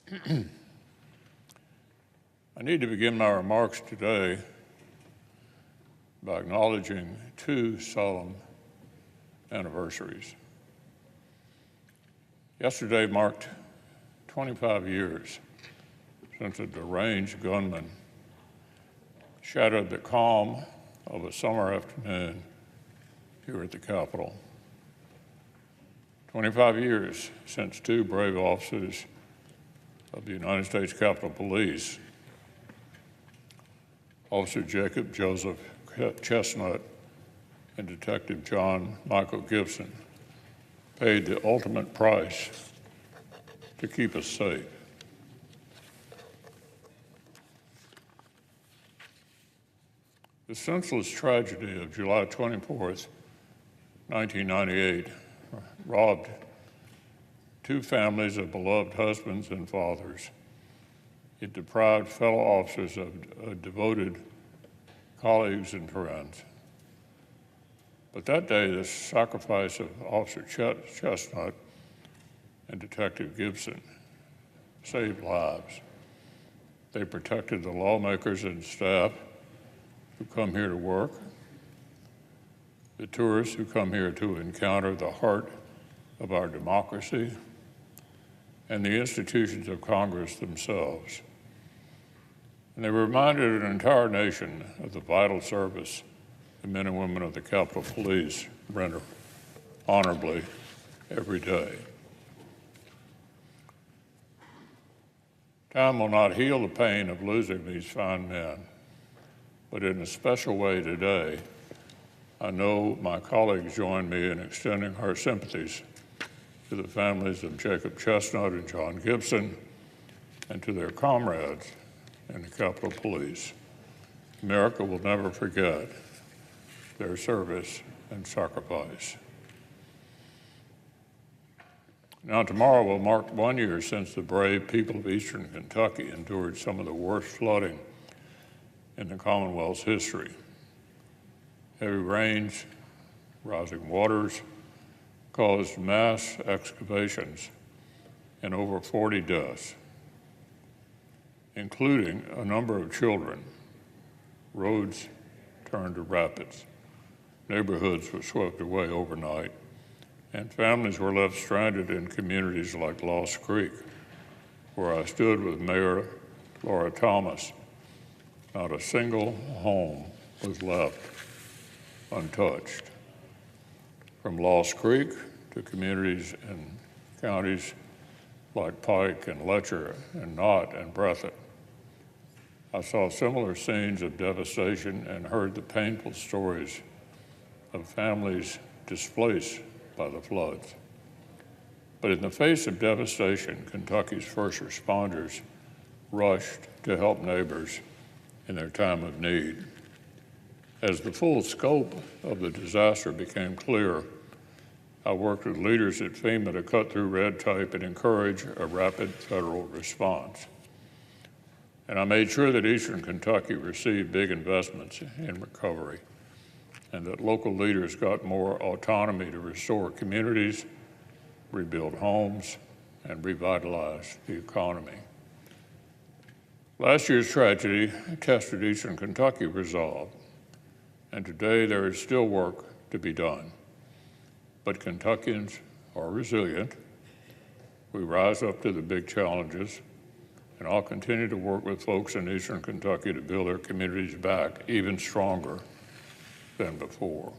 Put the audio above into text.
I need to begin my remarks today by acknowledging two solemn anniversaries. Yesterday marked 25 years since a deranged gunman shattered the calm of a summer afternoon here at the Capitol. 25 years since two brave officers of the United States Capitol Police, Officer Jacob Joseph Chestnut and Detective John Michael Gibson, paid the ultimate price to keep us safe. The senseless tragedy of July 24th, 1998, robbed two families of beloved husbands and fathers. It deprived fellow officers of devoted colleagues and friends. But that day, the sacrifice of Officer Chestnut and Detective Gibson saved lives. They protected the lawmakers and staff who come here to work, the tourists who come here to encounter the heart of our democracy, and the institutions of Congress themselves. And they reminded an entire nation of the vital service the men and women of the Capitol Police render honorably every day. Time will not heal the pain of losing these fine men, but in a special way today, I know my colleagues join me in extending our sympathies to the families of Jacob Chestnut and John Gibson, and to their comrades in the Capitol Police. America will never forget their service and sacrifice. Now, tomorrow will mark 1 year since the brave people of eastern Kentucky endured some of the worst flooding in the Commonwealth's history. Heavy rains, rising waters caused mass excavations and over 40 deaths, including a number of children. Roads turned to rapids. Neighborhoods were swept away overnight, and families were left stranded in communities like Lost Creek, where I stood with Mayor Laura Thomas. Not a single home was left untouched. From Lost Creek to communities in counties like Pike and Letcher and Knott and Breathitt, I saw similar scenes of devastation and heard the painful stories of families displaced by the floods. But in the face of devastation, Kentucky's first responders rushed to help neighbors in their time of need. As the full scope of the disaster became clear, I worked with leaders at FEMA to cut through red tape and encourage a rapid federal response. And I made sure that Eastern Kentucky received big investments in recovery, and that local leaders got more autonomy to restore communities, rebuild homes, and revitalize the economy. Last year's tragedy tested Eastern Kentucky resolve, and today there is still work to be done. But Kentuckians are resilient. We rise up to the big challenges, and I'll continue to work with folks in Eastern Kentucky to build their communities back even stronger than before.